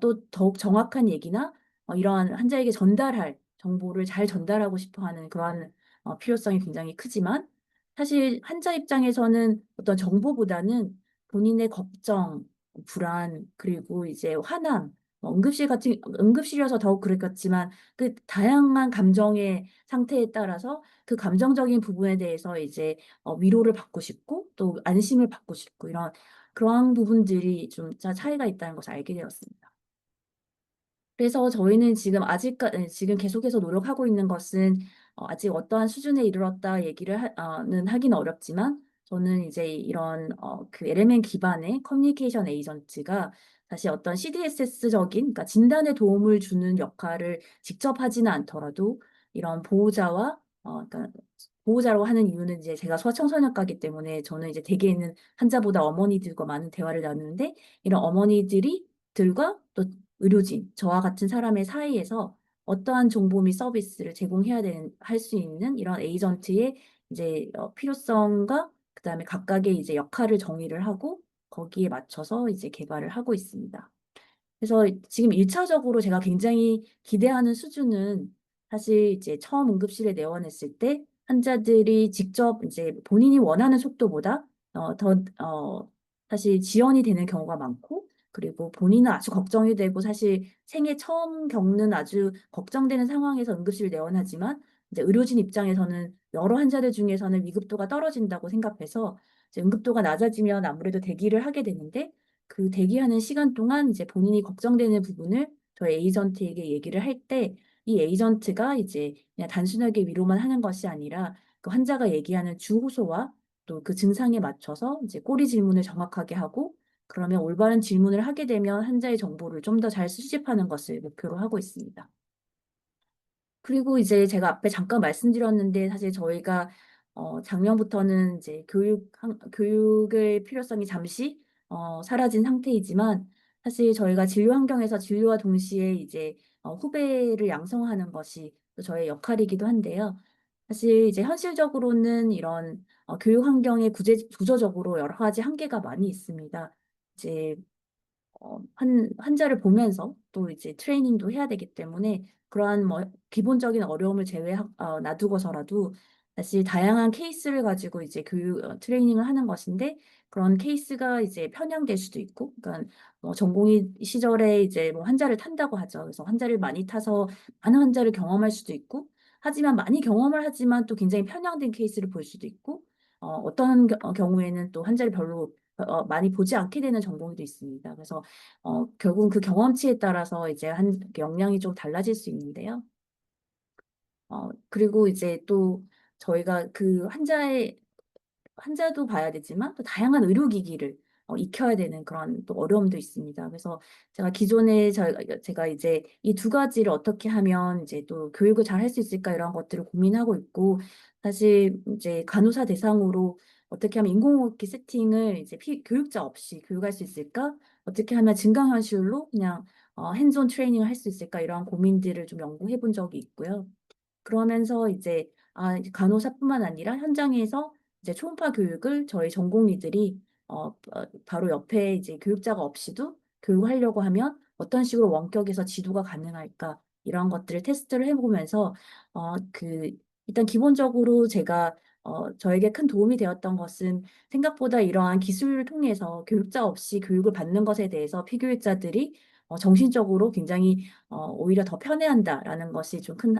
또 더욱 정확한 얘기나 이러한 환자에게 전달할 정보를 잘 전달하고 싶어 하는 그러한 필요성이 굉장히 크지만 사실 환자 입장에서는 어떤 정보보다는 본인의 걱정 불안 그리고 이제 화남 응급실이라서 더욱 그랬겠지만 그 다양한 감정의 상태에 따라서 그 감정적인 부분에 대해서 이제 위로를 받고 싶고 또 안심을 받고 싶고 그러한 부분들이 좀 차이가 있다는 것을 알게 되었습니다. 그래서 저희는 지금 계속해서 노력하고 있는 것은 아직 어떠한 수준에 이르렀다 얘기를 는 하기는 어렵지만 저는 이제 이런 LMN 기반의 커뮤니케이션 에이전트가 사실 어떤 CDSS적인 그러니까 진단에 도움을 주는 역할을 직접 하지는 않더라도 이런 그러니까 보호자라고 하는 이유는 이제 제가 소아청소년과이기 때문에 저는 이제 대개는 환자보다 어머니들과 많은 대화를 나누는데 이런 들과 또 의료진, 저와 같은 사람의 사이에서 어떠한 정보 및 서비스를 제공해야 되는 할 수 있는 이런 에이전트의 이제 필요성과 그다음에 각각의 이제 역할을 정의를 하고 거기에 맞춰서 이제 개발을 하고 있습니다. 그래서 지금 1 차적으로 제가 굉장히 기대하는 수준은 사실 이제 처음 응급실에 내원했을 때 환자들이 직접 이제 본인이 원하는 속도보다 더 사실 지연이 되는 경우가 많고 그리고 본인은 아주 걱정이 되고 사실 생애 처음 겪는 아주 걱정되는 상황에서 응급실 내원하지만 이제 의료진 입장에서는 여러 환자들 중에서는 위급도가 떨어진다고 생각해서 이제 응급도가 낮아지면 아무래도 대기를 하게 되는데 그 대기하는 시간 동안 이제 본인이 걱정되는 부분을 저희 에이전트에게 얘기를 할 때 이 에이전트가 이제 그냥 단순하게 위로만 하는 것이 아니라 그 환자가 얘기하는 주호소와 또 그 증상에 맞춰서 이제 꼬리 질문을 정확하게 하고 그러면 올바른 질문을 하게 되면 환자의 정보를 좀 더 잘 수집하는 것을 목표로 하고 있습니다. 그리고 이제 제가 앞에 잠깐 말씀드렸는데 사실 저희가 작년부터는 이제 교육의 필요성이 잠시 사라진 상태이지만 사실 저희가 진료 환경에서 진료와 동시에 이제 후배를 양성하는 것이 또 저의 역할이기도 한데요. 사실 이제 현실적으로는 이런 교육 환경에 구조적으로 여러 가지 한계가 많이 있습니다. 이제 환자를 보면서 또 이제 트레이닝도 해야 되기 때문에 그러한 뭐 기본적인 어려움을 놔두고서라도 사실 다양한 케이스를 가지고 이제 트레이닝을 하는 것인데 그런 케이스가 이제 편향될 수도 있고 그러니까 뭐 전공의 시절에 이제 뭐 환자를 탄다고 하죠. 그래서 환자를 많이 타서 많은 환자를 경험할 수도 있고 하지만 많이 경험을 하지만 또 굉장히 편향된 케이스를 볼 수도 있고 어떤 경우에는 또 환자를 별로 많이 보지 않게 되는 전공도 있습니다. 그래서 결국은 그 경험치에 따라서 이제 역량이 좀 달라질 수 있는데요. 그리고 이제 또 저희가 그 환자의 환자도 봐야 되지만 또 다양한 의료기기를 익혀야 되는 그런 또 어려움도 있습니다. 그래서 제가 기존에 제가 이제 이 두 가지를 어떻게 하면 이제 또 교육을 잘 할 수 있을까 이런 것들을 고민하고 있고, 사실 이제 간호사 대상으로 어떻게 하면 인공호흡기 세팅을 이제 교육자 없이 교육할 수 있을까? 어떻게 하면 증강현실로 그냥 핸즈온 트레이닝을 할 수 있을까? 이런 고민들을 좀 연구해 본 적이 있고요. 그러면서 이제 이제 간호사뿐만 아니라 현장에서 이제 초음파 교육을 저희 전공의들이 바로 옆에 이제 교육자가 없이도 교육하려고 하면 어떤 식으로 원격에서 지도가 가능할까 이런 것들을 테스트를 해보면서 일단 기본적으로 제가 저에게 큰 도움이 되었던 것은 생각보다 이러한 기술을 통해서 교육자 없이 교육을 받는 것에 대해서 피교육자들이 정신적으로 굉장히 오히려 더 편해한다라는 것이 좀 큰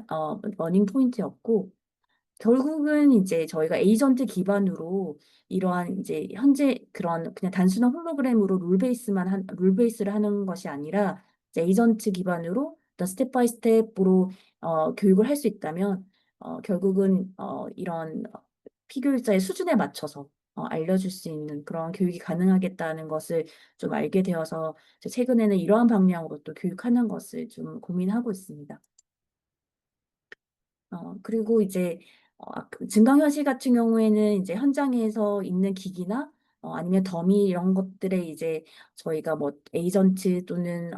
러닝 포인트였고, 결국은 이제 저희가 에이전트 기반으로 이러한 이제 현재 그런 그냥 단순한 홀로그램으로 룰 베이스를 하는 것이 아니라 이제 에이전트 기반으로 어떤 스텝 바이 스텝으로 교육을 할 수 있다면 결국은 이런 피교육자의 수준에 맞춰서 알려줄 수 있는 그런 교육이 가능하겠다는 것을 좀 알게 되어서 최근에는 이러한 방향으로 또 교육하는 것을 좀 고민하고 있습니다. 그리고 이제 증강현실 같은 경우에는 이제 현장에서 있는 기기나 아니면 더미 이런 것들에 이제 저희가 뭐 에이전트 또는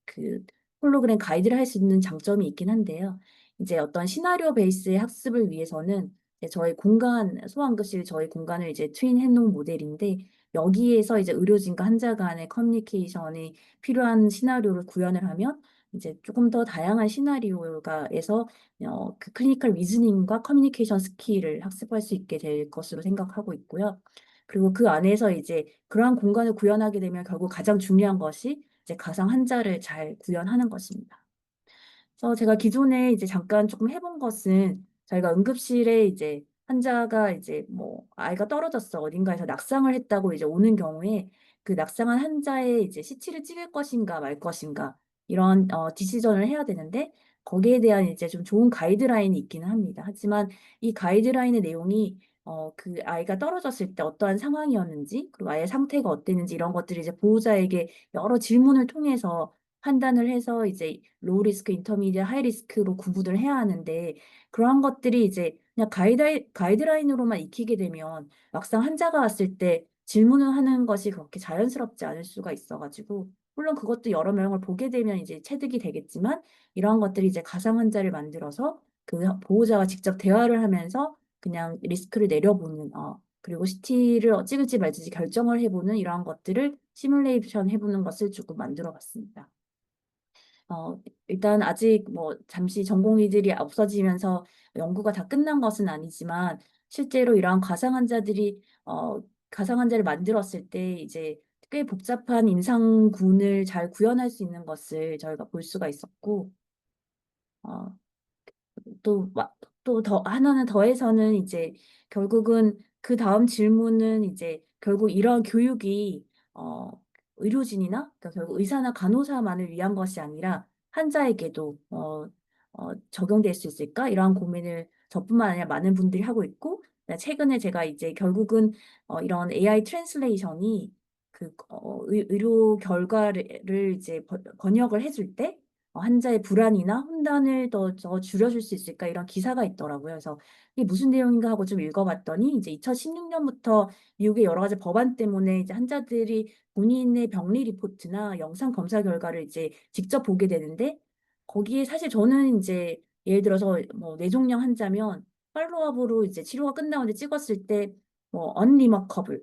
그 홀로그램 가이드를 할 수 있는 장점이 있긴 한데요. 이제 어떤 시나리오 베이스의 학습을 위해서는 이제 저희 공간을 이제 트윈 해놓은 모델인데, 여기에서 이제 의료진과 환자 간의 커뮤니케이션이 필요한 시나리오를 구현을 하면 이제 조금 더 다양한 시나리오가에서 그 클리니컬 리즈닝과 커뮤니케이션 스킬을 학습할 수 있게 될 것으로 생각하고 있고요. 그리고 그 안에서 이제 그러한 공간을 구현하게 되면 결국 가장 중요한 것이 이제 가상 환자를 잘 구현하는 것입니다. 그래서 제가 기존에 이제 잠깐 조금 해본 것은, 저희가 응급실에 이제 환자가 이제 뭐 아이가 떨어졌어 어딘가에서 낙상을 했다고 이제 오는 경우에 그 낙상한 환자의 이제 CT를 찍을 것인가 말 것인가 이런 디시전을 해야 되는데, 거기에 대한 이제 좀 좋은 가이드라인이 있기는 합니다. 하지만 이 가이드라인의 내용이 그 아이가 떨어졌을 때 어떠한 상황이었는지, 그리고 아이의 상태가 어땠는지 이런 것들이 이제 보호자에게 여러 질문을 통해서 판단을 해서 이제 로우 리스크, 인터미디어, 하이 리스크로 구분을 해야 하는데, 그러한 것들이 이제 그냥 가이드라인으로만 익히게 되면 막상 환자가 왔을 때 질문을 하는 것이 그렇게 자연스럽지 않을 수가 있어가지고, 물론 그것도 여러 명을 보게 되면 이제 체득이 되겠지만, 이러한 것들이 이제 가상 환자를 만들어서 그 보호자와 직접 대화를 하면서 그냥 리스크를 내려보는 그리고 CT를 찍을지 말지 결정을 해보는 이러한 것들을 시뮬레이션 해보는 것을 조금 만들어 봤습니다. 일단 아직 뭐 잠시 전공의들이 없어지면서 연구가 다 끝난 것은 아니지만, 실제로 이러한 가상 환자를 만들었을 때 이제 꽤 복잡한 임상군을 잘 구현할 수 있는 것을 저희가 볼 수가 있었고, 어, 또 하나는 더해서는 이제 결국은 그 다음 질문은 이제 결국 이러한 교육이 어, 의료진이나 그러니까 결국 의사나 간호사만을 위한 것이 아니라 환자에게도 적용될 수 있을까? 이러한 고민을 저뿐만 아니라 많은 분들이 하고 있고, 최근에 제가 이제 결국은 이런 AI 트랜슬레이션이 의료 결과를 이제 번역을 해줄 때 환자의 불안이나 혼란을 더 줄여줄 수 있을까 이런 기사가 있더라고요. 그래서 이게 무슨 내용인가 하고 좀 읽어봤더니, 이제 2016년부터 미국의 여러 가지 법안 때문에 이제 환자들이 본인의 병리 리포트나 영상 검사 결과를 이제 직접 보게 되는데, 거기에 사실 저는 이제 예를 들어서 뭐 뇌종양 환자면 팔로업으로 이제 치료가 끝나고 이제 찍었을 때 뭐 언리머커블,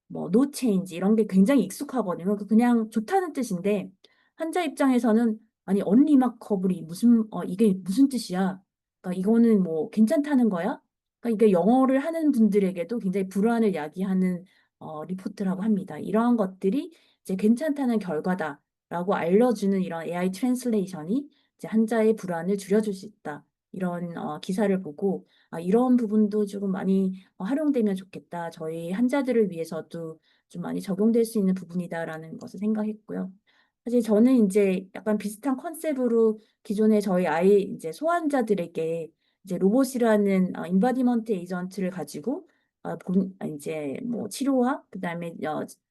뭐 노 체인지 이런 게 굉장히 익숙하거든요. 그냥 좋다는 뜻인데, 환자 입장에서는 아니 언리마커블이 이게 무슨 뜻이야? 그러니까 이거는 뭐 괜찮다는 거야? 그러니까 이게 영어를 하는 분들에게도 굉장히 불안을 야기하는 리포트라고 합니다. 이러한 것들이 이제 괜찮다는 결과다라고 알려주는 이런 AI 트랜슬레이션이 이제 환자의 불안을 줄여줄 수 있다. 이런 기사를 보고 이런 부분도 조금 많이 활용되면 좋겠다. 저희 환자들을 위해서도 좀 많이 적용될 수 있는 부분이다라는 것을 생각했고요. 사실 저는 이제 약간 비슷한 컨셉으로 기존에 저희 아이 이제 소환자들에게 이제 로봇이라는 인바디먼트 에이전트를 가지고 이제 뭐 치료와 그다음에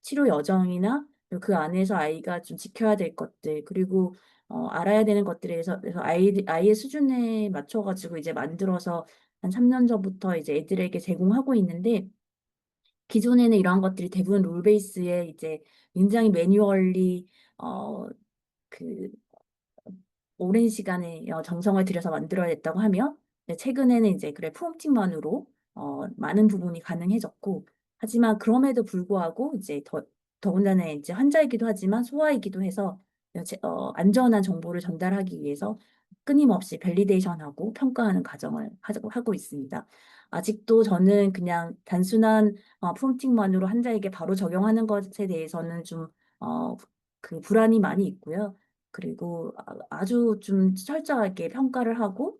치료 여정이나 그 안에서 아이가 좀 지켜야 될 것들 그리고 알아야 되는 것들에 대해서 그래서 아이의 수준에 맞춰 가지고 이제 만들어서 한 3년 전부터 이제 애들에게 제공하고 있는데 기존에는 이러한 것들이 대부분 룰 베이스에 이제 굉장히 매뉴얼리 어 그 오랜 시간의 정성을 들여서 만들어야 됐다고 하면 네, 최근에는 이제 그래 프롬프팅만으로 많은 부분이 가능해졌고 하지만 그럼에도 불구하고 이제 더군다나 이제 환자이기도 하지만 소아이기도 해서 안전한 정보를 전달하기 위해서 끊임없이 밸리데이션하고 평가하는 과정을 하고 있습니다. 아직도 저는 그냥 단순한 프롬프팅만으로 환자에게 바로 적용하는 것에 대해서는 좀 그 불안이 많이 있고요. 그리고 아주 좀 철저하게 평가를 하고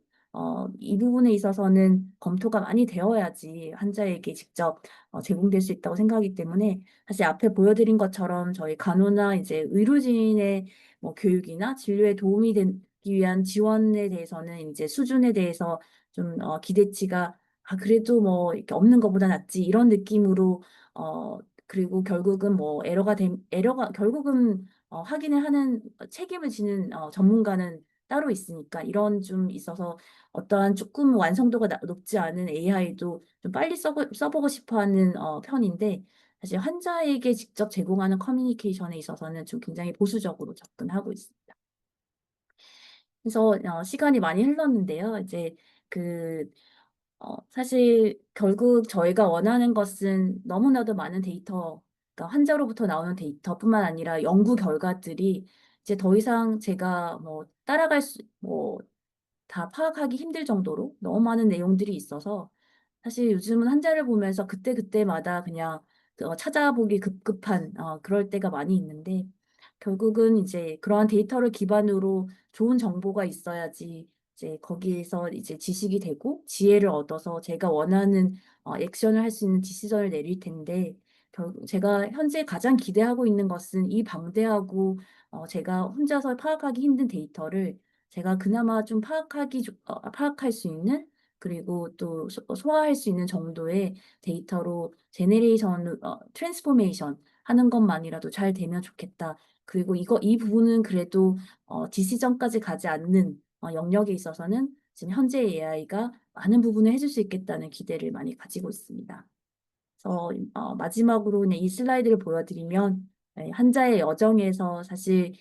이 부분에 있어서는 검토가 많이 되어야지 환자에게 직접 제공될 수 있다고 생각하기 때문에 사실 앞에 보여드린 것처럼 저희 간호나 이제 의료진의 뭐 교육이나 진료에 도움이 되기 위한 지원에 대해서는 이제 수준에 대해서 좀 기대치가 그래도 뭐 이렇게 없는 것보다 낫지 이런 느낌으로 그리고 결국은 뭐 에러가 결국은 확인을 하는 책임을 지는 전문가는 따로 있으니까 이런 좀 있어서 어떠한 조금 완성도가 높지 않은 AI도 좀 빨리 써보고 싶어 하는 편인데 사실 환자에게 직접 제공하는 커뮤니케이션에 있어서는 좀 굉장히 보수적으로 접근하고 있습니다. 그래서 시간이 많이 흘렀는데요. 이제 그 사실 결국 저희가 원하는 것은 너무나도 많은 데이터, 그러니까 환자로부터 나오는 데이터뿐만 아니라 연구 결과들이 이제 더 이상 제가 뭐 따라갈 뭐 다 파악하기 힘들 정도로 너무 많은 내용들이 있어서 사실 요즘은 환자를 보면서 그때그때마다 그냥 찾아보기 급급한 그럴 때가 많이 있는데 결국은 이제 그러한 데이터를 기반으로 좋은 정보가 있어야지 이제 거기에서 이제 지식이 되고 지혜를 얻어서 제가 원하는 액션을 할 수 있는 디시전을 내릴 텐데 제가 현재 가장 기대하고 있는 것은 이 방대하고 제가 혼자서 파악하기 힘든 데이터를 제가 그나마 좀 파악할 수 있는 그리고 또 소화할 수 있는 정도의 데이터로 트랜스포메이션 하는 것만이라도 잘 되면 좋겠다. 그리고 이 부분은 그래도 디시전까지 가지 않는 영역에 있어서는 지금 현재 AI가 많은 부분을 해줄 수 있겠다는 기대를 많이 가지고 있습니다. 그래서 마지막으로 그냥 이 슬라이드를 보여드리면 환자의 여정에서 사실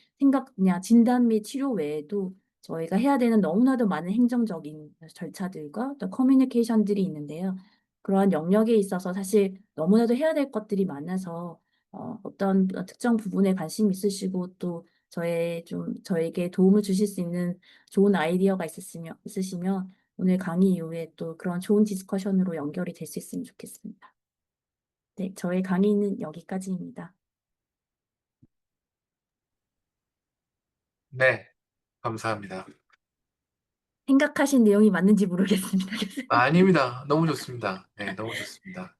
그냥 진단 및 치료 외에도 저희가 해야 되는 너무나도 많은 행정적인 절차들과 또 커뮤니케이션들이 있는데요. 그러한 영역에 있어서 사실 너무나도 해야 될 것들이 많아서 어떤 특정 부분에 관심 있으시고 또 저에게 도움을 주실 수 있는 좋은 아이디어가 있으시면 오늘 강의 이후에 또 그런 좋은 디스커션으로 연결이 될 수 있으면 좋겠습니다. 네, 저의 강의는 여기까지입니다. 네, 감사합니다. 생각하신 내용이 맞는지 모르겠습니다. 아닙니다. 너무 좋습니다. 네, 너무 좋습니다.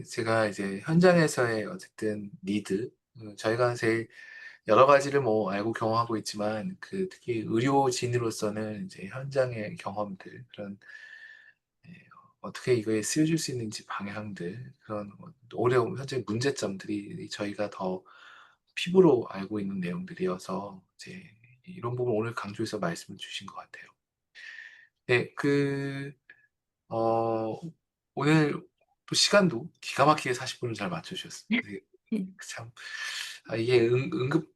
제가 이제 현장에서의 어쨌든 니드, 저희가 제일 여러 가지를 뭐 알고 경험하고 있지만, 특히 의료진으로서는 이제 현장의 경험들, 그런, 예, 어떻게 이거에 쓰여질 수 있는지 방향들, 그런 어려운 현재 문제점들이 저희가 더 피부로 알고 있는 내용들이어서, 이제 이런 부분 오늘 강조해서 말씀을 주신 것 같아요. 네, 어, 오늘 또 시간도 기가 막히게 40분을 잘 맞춰주셨습니다. 네, 참, 이게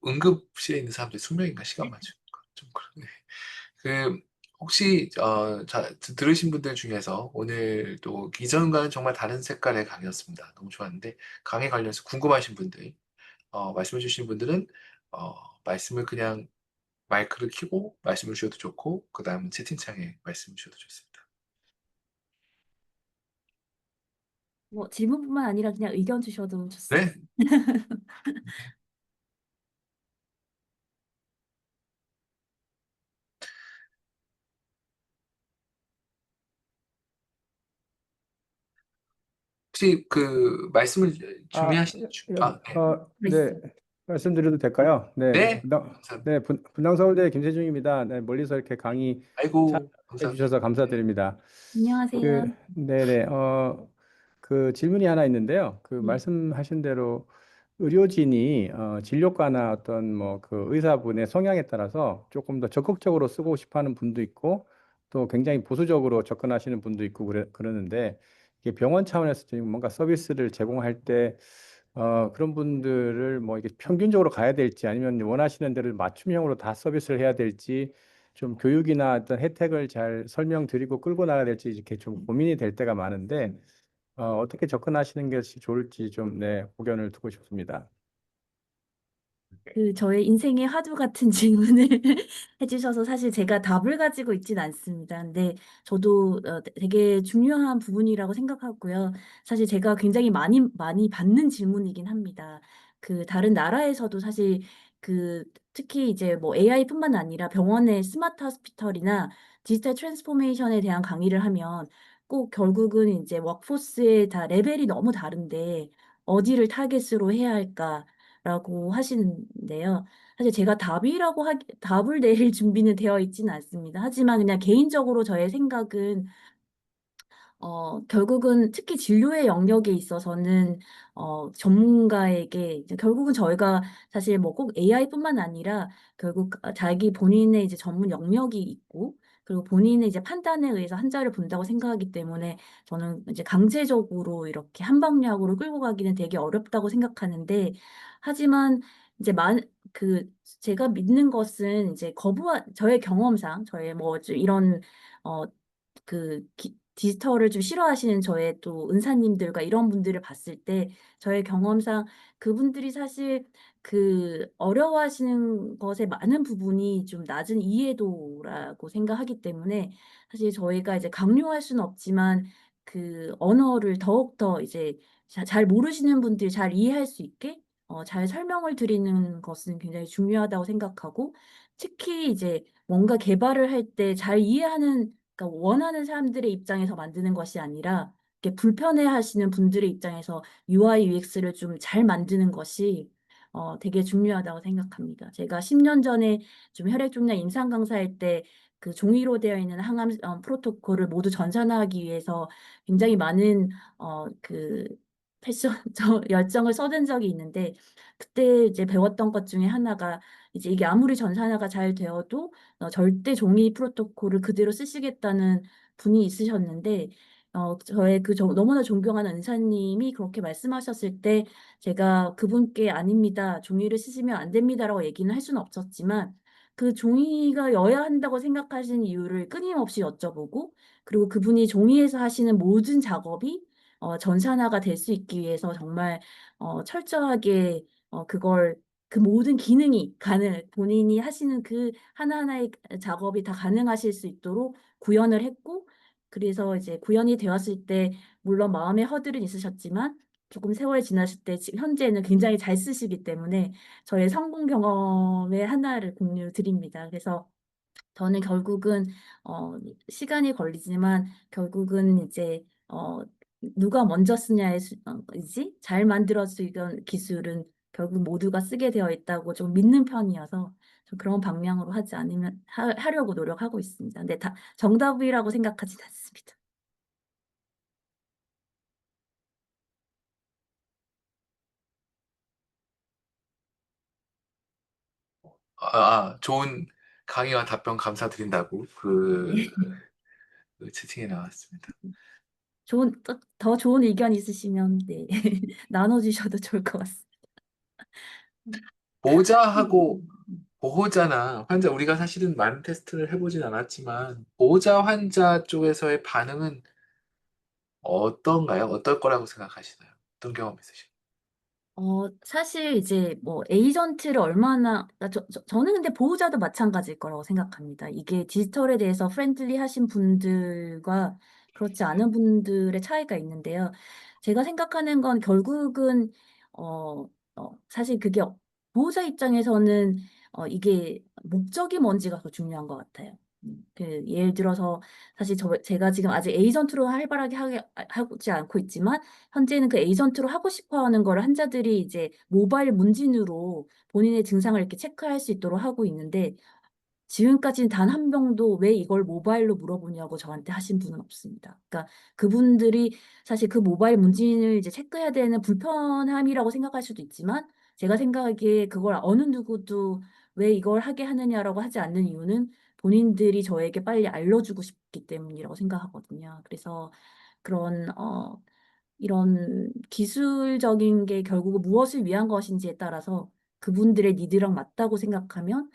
응급실에 있는 사람들 수명인가 시간 맞추는 거. 좀 그러네. 그, 혹시, 들으신 분들 중에서 오늘 또 이전과는 정말 다른 색깔의 강의였습니다. 너무 좋았는데, 강의 관련해서 궁금하신 분들, 말씀해 주신 분들은, 말씀을 그냥 마이크를 켜고 말씀을 주셔도 좋고, 그 다음 채팅창에 말씀을 주셔도 좋습니다. 뭐 질문뿐만 아니라 그냥 의견 주셔도 좋습니다. 네? 혹시 말씀을 아, 준비하신 네. 네, 있습니다. 말씀드려도 될까요? 네, 네, 감사합니다. 분당서울대 김세중입니다. 네, 멀리서 이렇게 강의 아이고, 참여해 감사합니다. 주셔서 감사드립니다. 안녕하세요. 네네, 그 질문이 하나 있는데요. 그 네. 말씀하신 대로 의료진이 진료과나 어떤 뭐 그 의사분의 성향에 따라서 조금 더 적극적으로 쓰고 싶어 하는 분도 있고 또 굉장히 보수적으로 접근하시는 분도 있고 그러는데 이게 병원 차원에서 지금 뭔가 서비스를 제공할 때 그런 분들을 뭐 이게 평균적으로 가야 될지 아니면 원하시는 대로 맞춤형으로 다 서비스를 해야 될지 좀 교육이나 어떤 혜택을 잘 설명드리고 끌고 나가야 될지 이렇게 좀 고민이 될 때가 많은데 어떻게 접근하시는 것이 좋을지 좀 네, 고견을 듣고 싶습니다. 그 저의 인생의 화두 같은 질문을 해주셔서 사실 제가 답을 가지고 있진 않습니다. 근데 저도 되게 중요한 부분이라고 생각하고요. 사실 제가 굉장히 많이 받는 질문이긴 합니다. 그 다른 나라에서도 사실 그 특히 이제 뭐 AI뿐만 아니라 병원의 스마트 호스피털이나 디지털 트랜스포메이션에 대한 강의를 하면 꼭 결국은 이제 워크포스의 다 레벨이 너무 다른데 어디를 타겟으로 해야 할까? 라고 하시는데요. 사실 제가 답을 내릴 준비는 되어 있지는 않습니다. 하지만 그냥 개인적으로 저의 생각은 결국은 특히 진료의 영역에 있어서는 전문가에게 이제 결국은 저희가 사실 뭐 꼭 AI뿐만 아니라 결국 자기 본인의 이제 전문 영역이 있고 그리고 본인의 이제 판단에 의해서 환자를 본다고 생각하기 때문에 저는 이제 강제적으로 이렇게 한방약으로 끌고 가기는 되게 어렵다고 생각하는데 하지만 이제 그 제가 믿는 것은 이제 저의 경험상 저의 뭐 이런 어 디지털을 좀 싫어하시는 저의 또 은사님들과 이런 분들을 봤을 때 저의 경험상 그분들이 사실 그 어려워하시는 것의 많은 부분이 좀 낮은 이해도라고 생각하기 때문에 사실 저희가 이제 강요할 수는 없지만 그 언어를 더욱더 이제 잘 모르시는 분들이 잘 이해할 수 있게 잘 설명을 드리는 것은 굉장히 중요하다고 생각하고 특히 이제 뭔가 개발을 할 때 잘 이해하는 그러니까 원하는 사람들의 입장에서 만드는 것이 아니라 이렇게 불편해하시는 분들의 입장에서 UI, UX를 좀 잘 만드는 것이 되게 중요하다고 생각합니다. 제가 10년 전에 좀 혈액종양 임상 강사할 때 그 종이로 되어 있는 항암 프로토콜을 모두 전산화하기 위해서 굉장히 많은 그 패션 열정을 쏟은 적이 있는데 그때 이제 배웠던 것 중에 하나가 이제 이게 아무리 전산화가 잘 되어도 절대 종이 프로토콜을 그대로 쓰시겠다는 분이 있으셨는데 저의 너무나 존경하는 은사님이 그렇게 말씀하셨을 때 제가 그분께 아닙니다. 종이를 쓰시면 안 됩니다라고 얘기는 할 수는 없었지만 그 종이가 여야 한다고 생각하시는 이유를 끊임없이 여쭤보고 그리고 그분이 종이에서 하시는 모든 작업이 전산화가 될 수 있기 위해서 정말 철저하게 그걸 그 모든 기능이 본인이 하시는 그 하나하나의 작업이 다 가능하실 수 있도록 구현을 했고, 그래서 이제 구현이 되었을 때, 물론 마음의 허들은 있으셨지만, 조금 세월이 지났을 때, 현재는 굉장히 잘 쓰시기 때문에, 저의 성공 경험의 하나를 공유 드립니다. 그래서 저는 결국은 시간이 걸리지만 결국은 이제 누가 먼저 쓰냐의 이지 잘 만들어지던 기술은 결국 모두가 쓰게 되어 있다고 좀 믿는 편이어서 좀 그런 방향으로 하지 않으면 하려고 노력하고 있습니다. 근데 다 정답이라고 생각하진 않습니다. 좋은 강의와 답변 감사드린다고 그 채팅에 나왔습니다. 더 좋은 의견 있으시면 네 나눠주셔도 좋을 것 같습니다. 보호자하고 보호자나 환자, 우리가 사실은 많은 테스트를 해보진 않았지만, 보호자 환자 쪽에서의 반응은 어떤가요? 어떨 거라고 생각하시나요? 어떤 경험 있으신가요? 사실 이제 뭐 에이전트를 얼마나, 저는 근데 보호자도 마찬가지일 거라고 생각합니다. 이게 디지털에 대해서 프렌들리 하신 분들과 그렇지 않은 분들의 차이가 있는데요. 제가 생각하는 건 결국은, 사실 그게 보호자 입장에서는 이게 목적이 뭔지가 더 중요한 것 같아요. 예를 들어서 사실 제가 지금 아직 에이전트로 활발하게 하지 않고 있지만 현재는 그 에이전트로 하고 싶어 하는 거를 환자들이 이제 모바일 문진으로 본인의 증상을 이렇게 체크할 수 있도록 하고 있는데 지금까지는 단 한 명도 왜 이걸 모바일로 물어보냐고 저한테 하신 분은 없습니다. 그러니까 그분들이 사실 그 모바일 문진을 이제 체크해야 되는 불편함이라고 생각할 수도 있지만 제가 생각하기에 그걸 어느 누구도 왜 이걸 하게 하느냐라고 하지 않는 이유는 본인들이 저에게 빨리 알려주고 싶기 때문이라고 생각하거든요. 그래서 그런 이런 기술적인 게 결국은 무엇을 위한 것인지에 따라서 그분들의 니드랑 맞다고 생각하면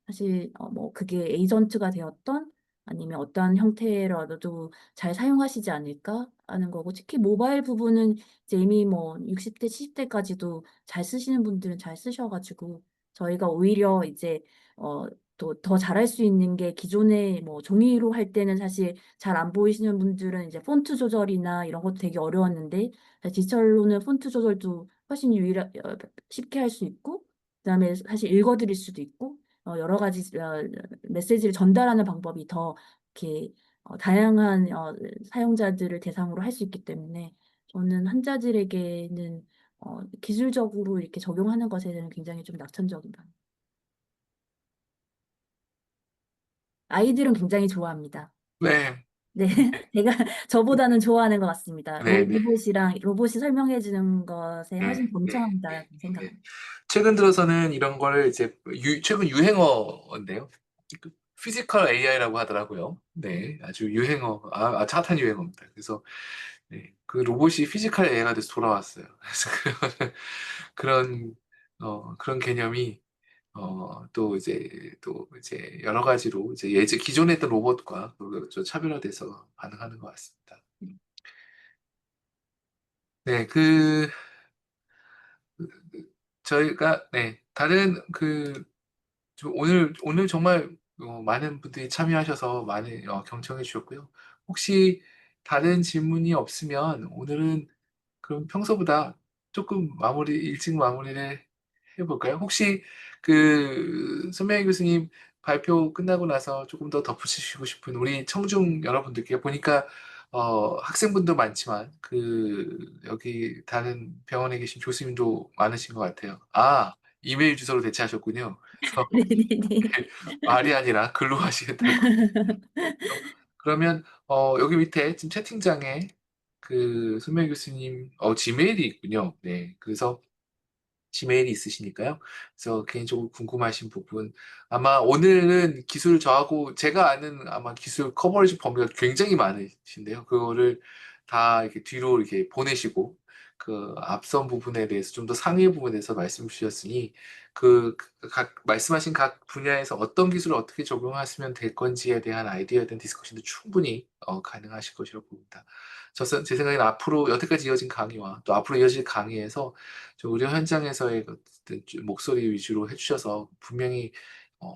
사실 뭐 그게 에이전트가 되었던 아니면 어떠한 형태라도 잘 사용하시지 않을까 하는 거고 특히 모바일 부분은 이제 이미 뭐 60대, 70대까지도 잘 쓰시는 분들은 잘 쓰셔가지고 저희가 오히려 이제 또 더 잘할 수 있는 게 기존에 뭐 종이로 할 때는 사실 잘 안 보이시는 분들은 이제 폰트 조절이나 이런 것도 되게 어려웠는데 디지털로는 폰트 조절도 훨씬 쉽게 할 수 있고 그다음에 사실 읽어드릴 수도 있고 여러 가지 메시지를 전달하는 방법이 더 이렇게 다양한 사용자들을 대상으로 할 수 있기 때문에 저는 환자들에게는 기술적으로 이렇게 적용하는 것에 대해서는 굉장히 좀 낙천적이다. 아이들은 굉장히 좋아합니다. 네, 네, 제가 저보다는 좋아하는 것 같습니다. 네, 네, 로봇이 설명해 주는 것에 훨씬 네, 네, 번창한다고 네. 생각합니다. 최근 들어서는 이런 거를 이제 최근 유행어인데요. 그 피지컬 AI라고 하더라고요. 네, 아주 유행어, 핫한 유행어입니다. 그래서 네, 그 로봇이 피지컬 AI가 돼서 돌아왔어요. 그래서 그런 그런 개념이 또 이제 여러 가지로 이제 기존에 했던 로봇과 좀 차별화돼서 반응하는 것 같습니다. 네, 저희가 네 다른 오늘 정말 많은 분들이 참여하셔서 많이 경청해 주셨고요. 혹시 다른 질문이 없으면 오늘은 그럼 평소보다 조금 일찍 마무리를 해볼까요? 혹시 손명희 교수님 발표 끝나고 나서 조금 더 덧붙이시고 싶은 우리 청중 여러분들께 보니까 학생분도 많지만 여기 다른 병원에 계신 교수님도 많으신 것 같아요. 아, 이메일 주소로 대체하셨군요. 그래서 네네네. 말이 아니라 글로 하시겠다고. 그러면 여기 밑에 지금 채팅창에 손명희 교수님 지메일이 있군요. 네, 그래서 지메일이 있으시니까요. 그래서 개인적으로 궁금하신 부분 아마 오늘은 기술 저하고 제가 아는 아마 기술 커버리지 범위가 굉장히 많으신데요. 그거를 다 이렇게 뒤로 이렇게 보내시고 그 앞선 부분에 대해서 좀 더 상위 부분에 대해서 말씀 주셨으니 각 말씀하신 각 분야에서 어떤 기술을 어떻게 적용하시면 될 건지에 대한 아이디어에 대한 디스커션도 충분히 가능하실 것이라고 봅니다. 제 생각에는 앞으로 여태까지 이어진 강의와 또 앞으로 이어질 강의에서 저 의료 현장에서의 어떤 목소리 위주로 해주셔서 분명히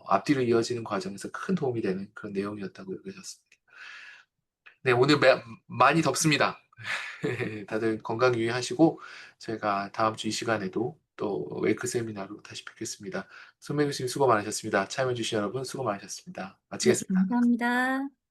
앞뒤로 이어지는 과정에서 큰 도움이 되는 그런 내용이었다고 여겨졌습니다. 네, 오늘 많이 덥습니다. 다들 건강 유의하시고 저희가 다음 주 이 시간에도 또 웨이크 세미나로 다시 뵙겠습니다. 손명 교수님 수고 많으셨습니다. 참여해주신 여러분 수고 많으셨습니다. 네, 마치겠습니다. 감사합니다.